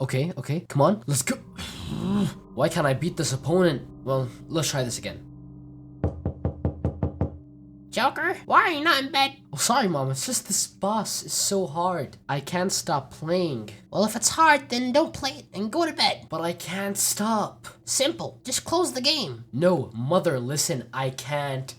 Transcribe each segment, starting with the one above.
Okay, come on, let's go. Why can't I beat this opponent? Well, let's try this again. Joker, why are you not in bed? Oh, sorry, Mom, it's just this boss is so hard. I can't stop playing. Well, if it's hard, then don't play it and go to bed. But I can't stop. Simple, just close the game. No, Mother, listen, I can't.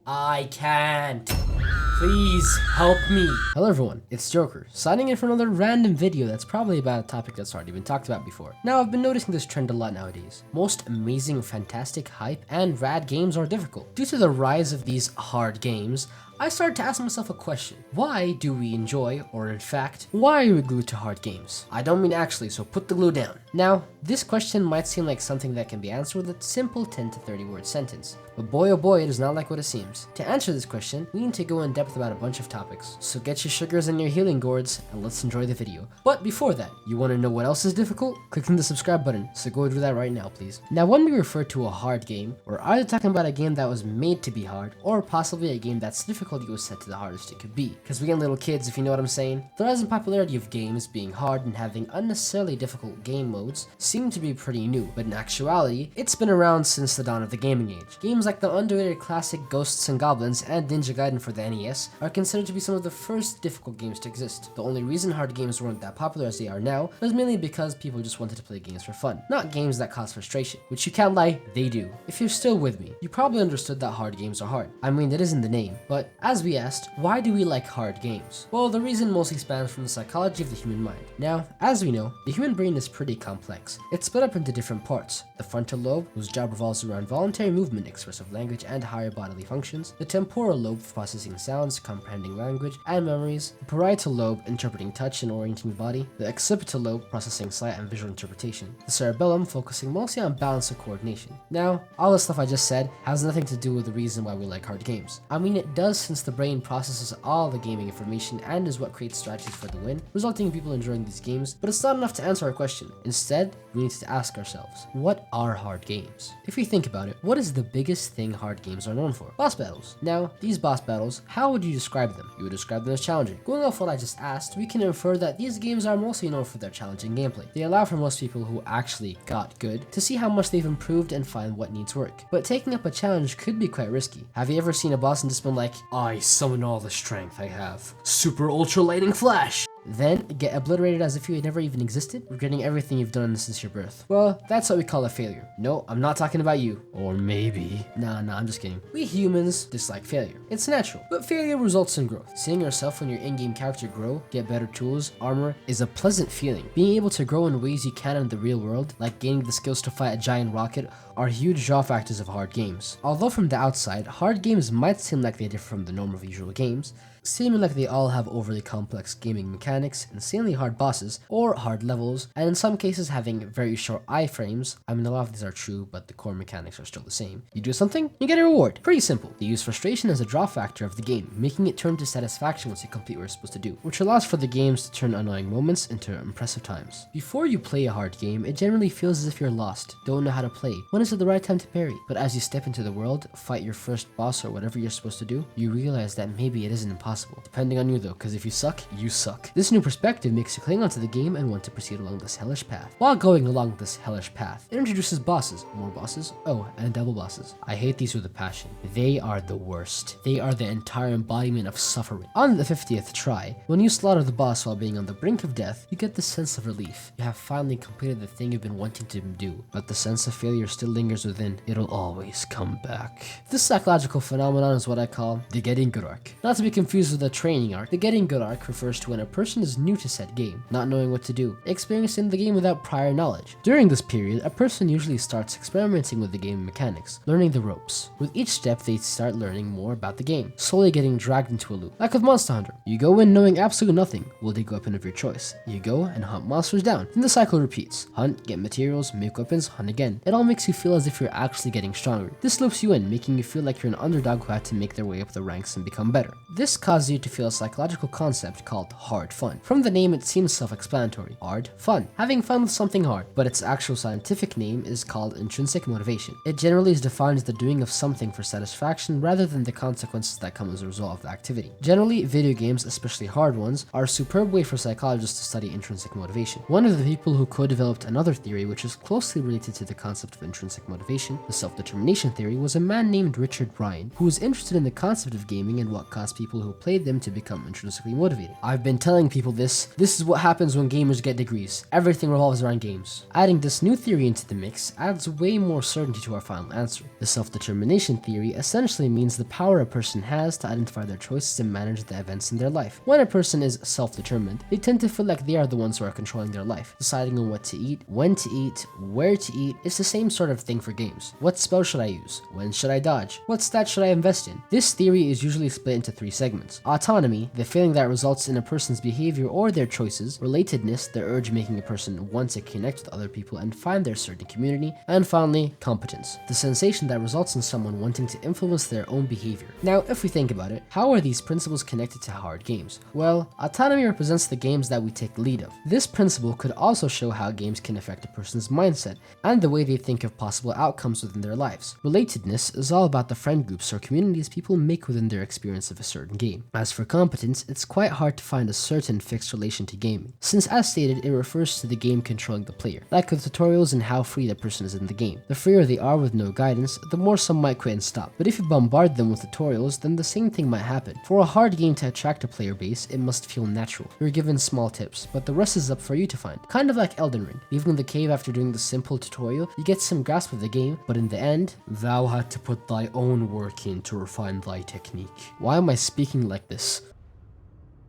Please help me. Hello everyone, it's Joker, signing in for another random video that's probably about a topic that's already been talked about before. Now, I've been noticing this trend a lot nowadays. Most amazing, fantastic, hype, and rad games are difficult. Due to the rise of these hard games, I started to ask myself a question. Why do we enjoy, or in fact, why are we glued to hard games? I don't mean actually, so put the glue down. Now, this question might seem like something that can be answered with a simple 10 to 30 word sentence, but boy oh boy, it is not like what it seems. To answer this question, we need to go in depth about a bunch of topics. So get your sugars and your healing gourds, and let's enjoy the video. But before that, you want to know what else is difficult? Click on the subscribe button, so go do that right now, please. Now, when we refer to a hard game, we're either talking about a game that was made to be hard, or possibly a game that's difficulty was set to the hardest it could be. Because we ain't little kids, if you know what I'm saying. The rise in popularity of games being hard and having unnecessarily difficult game modes seem to be pretty new, but in actuality, it's been around since the dawn of the gaming age. Games like the underrated classic Ghosts and Goblins and Ninja Gaiden for the NES are considered to be some of the first difficult games to exist. The only reason hard games weren't that popular as they are now was mainly because people just wanted to play games for fun, not games that cause frustration, which you can't lie, they do. If you're still with me, you probably understood that hard games are hard. I mean, it is in the name, but as we asked, why do we like hard games? Well, the reason mostly spans from the psychology of the human mind. Now, as we know, the human brain is pretty complex. It's split up into different parts. The frontal lobe, whose job revolves around voluntary movement, expressive language, and higher bodily functions. The temporal lobe, for processing sounds, comprehending language, and memories. The parietal lobe, interpreting touch and orienting the body. The occipital lobe, processing sight and visual interpretation. The cerebellum, focusing mostly on balance and coordination. Now, all the stuff I just said has nothing to do with the reason why we like hard games. I mean, it does, since the brain processes all the gaming information and is what creates strategies for the win, resulting in people enjoying these games, but it's not enough to answer our question. Instead, we need to ask ourselves, what are hard games? If we think about it, what is the biggest thing hard games are known for? Boss battles. Now, these boss battles, how would you describe them? You would describe them as challenging. Going off what I just asked, we can infer that these games are mostly known for their challenging gameplay. They allow for most people who actually got good to see how much they've improved and find what needs work. But taking up a challenge could be quite risky. Have you ever seen a boss and just been like, I summon all the strength I have. Super ultra lightning flash! Then get obliterated as if you had never even existed, regretting everything you've done since your birth. Well, that's what we call a failure. No, I'm not talking about you. Or maybe. Nah, I'm just kidding. We humans dislike failure. It's natural, but failure results in growth. Seeing yourself and your in-game character grow, get better tools, armor, is a pleasant feeling. Being able to grow in ways you can in the real world, like gaining the skills to fight a giant rocket, are huge draw factors of hard games. Although from the outside, hard games might seem like they differ from the norm of usual games, seeming like they all have overly complex gaming mechanics, insanely hard bosses, or hard levels, and in some cases having very short iframes. I mean, a lot of these are true, but the core mechanics are still the same. You do something, you get a reward. Pretty simple. They use frustration as a draw factor of the game, making it turn to satisfaction once you complete what you're supposed to do, which allows for the games to turn annoying moments into impressive times. Before you play a hard game, it generally feels as if you're lost, don't know how to play. When is it the right time to parry? But as you step into the world, fight your first boss or whatever you're supposed to do, you realize that maybe it isn't impossible. Depending on you though, because if you suck, you suck. This new perspective makes you cling onto the game and want to proceed along this hellish path. While going along this hellish path, it introduces bosses, more bosses, and double bosses. I hate these with a passion. They are the worst. They are the entire embodiment of suffering. On the 50th try, when you slaughter the boss while being on the brink of death, you get this sense of relief. You have finally completed the thing you've been wanting to do, but the sense of failure still lingers within. It'll always come back. This psychological phenomenon is what I call the getting good arc. Not to be confused with the training arc. The getting good arc refers to when a person is new to said game, not knowing what to do, experiencing the game without prior knowledge. During this period, a person usually starts experimenting with the game mechanics, learning the ropes. With each step, they start learning more about the game, slowly getting dragged into a loop. Like with Monster Hunter, you go in knowing absolutely nothing, will dig a weapon of your choice. You go and hunt monsters down. Then the cycle repeats. Hunt, get materials, make weapons, hunt again. It all makes you feel as if you're actually getting stronger. This loops you in, making you feel like you're an underdog who had to make their way up the ranks and become better. This causes you to feel a psychological concept called hard fun. From the name, it seems self-explanatory. Hard fun. Having fun with something hard, but its actual scientific name is called intrinsic motivation. It generally is defined as the doing of something for satisfaction rather than the consequences that come as a result of the activity. Generally, video games, especially hard ones, are a superb way for psychologists to study intrinsic motivation. One of the people who co-developed another theory which is closely related to the concept of intrinsic motivation, the self-determination theory, was a man named Richard Ryan, who was interested in the concept of gaming and what caused people who played them to become intrinsically motivated. I've been telling people this is what happens when gamers get degrees. Everything revolves around games. Adding this new theory into the mix adds way more certainty to our final answer. The self-determination theory essentially means the power a person has to identify their choices and manage the events in their life. When a person is self-determined, they tend to feel like they are the ones who are controlling their life, deciding on what to eat, when to eat, where to eat. It's the same sort of thing for games. What spell should I use? When should I dodge? What stat should I invest in? This theory is usually split into 3 segments. Autonomy, the feeling that results in a person's behavior or their choices. Relatedness, the urge making a person want to connect with other people and find their certain community. And finally, competence, the sensation that results in someone wanting to influence their own behavior. Now, if we think about it, how are these principles connected to hard games? Well, autonomy represents the games that we take the lead of. This principle could also show how games can affect a person's mindset and the way they think of possible outcomes within their lives. Relatedness is all about the friend groups or communities people make within their experience of a certain game. As for competence, it's quite hard to find a certain fixed relation to gaming, since as stated, it refers to the game controlling the player, like with tutorials and how free the person is in the game. The freer they are with no guidance, the more some might quit and stop. But if you bombard them with tutorials, then the same thing might happen. For a hard game to attract a player base, it must feel natural. You're given small tips, but the rest is up for you to find. Kind of like Elden Ring. Leaving the cave after doing the simple tutorial, you get some grasp of the game, but in the end, thou had to put thy own work in to refine thy technique. Why am I speaking like this?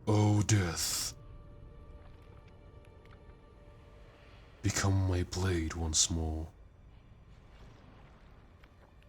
O death, become my blade once more.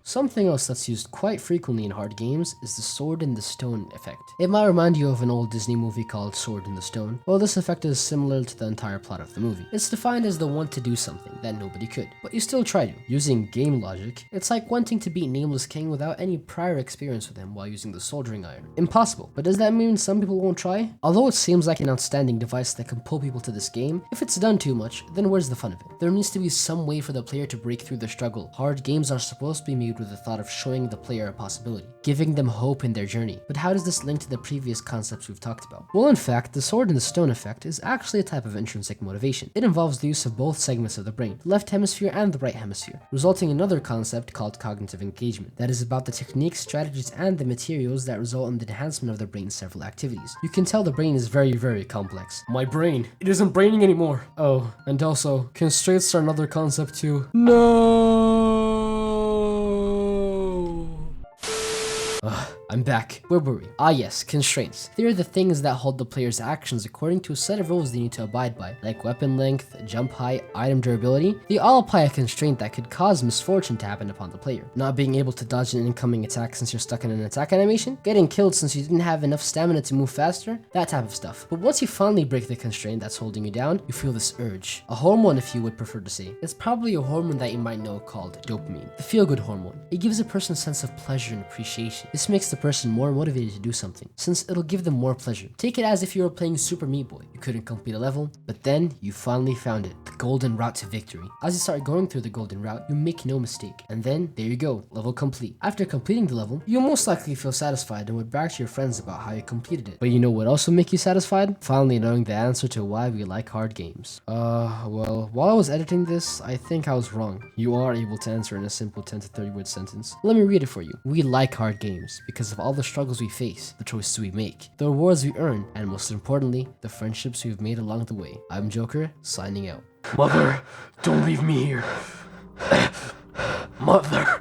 Something else that's used quite frequently in hard games is the sword in the stone effect. It might remind you of an old Disney movie called Sword in the Stone. Well, this effect is similar to the entire plot of the movie. It's defined as the want to do something that nobody could, but you still try to. Using game logic, it's like wanting to beat Nameless King without any prior experience with him while using the soldering iron. Impossible, but does that mean some people won't try? Although it seems like an outstanding device that can pull people to this game, if it's done too much, then where's the fun of it? There needs to be some way for the player to break through the struggle. Hard games are supposed to be made with the thought of showing the player a possibility, giving them hope in their journey. But how does this link to the previous concepts we've talked about? Well, in fact, the sword in the stone effect is actually a type of intrinsic motivation. It involves the use of both segments of the brain, the left hemisphere and the right hemisphere, resulting in another concept called cognitive engagement. That is about the techniques, strategies, and the materials that result in the enhancement of the brain's several activities. You can tell the brain is very, very complex. My brain, it isn't braining anymore. Oh, and also, constraints are another concept too. No! I'm back. Where were we? Ah yes, constraints. They are the things that hold the player's actions according to a set of rules they need to abide by, like weapon length, jump height, item durability. They all apply a constraint that could cause misfortune to happen upon the player. Not being able to dodge an incoming attack since you're stuck in an attack animation, getting killed since you didn't have enough stamina to move faster, that type of stuff. But once you finally break the constraint that's holding you down, you feel this urge. A hormone, if you would prefer to say. It's probably a hormone that you might know called dopamine, the feel-good hormone. It gives a person a sense of pleasure and appreciation. This makes the person more motivated to do something, since it'll give them more pleasure. Take it as if you were playing Super Meat Boy. You couldn't complete a level, but then you finally found it, the golden route to victory. As you start going through the golden route, you make no mistake, and then there you go, level complete. After completing the level, you'll most likely feel satisfied and would brag to your friends about how you completed it. But you know what also make you satisfied? Finally knowing the answer to why we like hard games. Well, while I was editing this, I think I was wrong. You are able to answer in a simple 10 to 30 word sentence. Let me read it for you. We like hard games because of all the struggles we face, the choices we make, the rewards we earn, and most importantly, the friendships we've made along the way. I'm Joker, signing out. Mother, don't leave me here. Mother.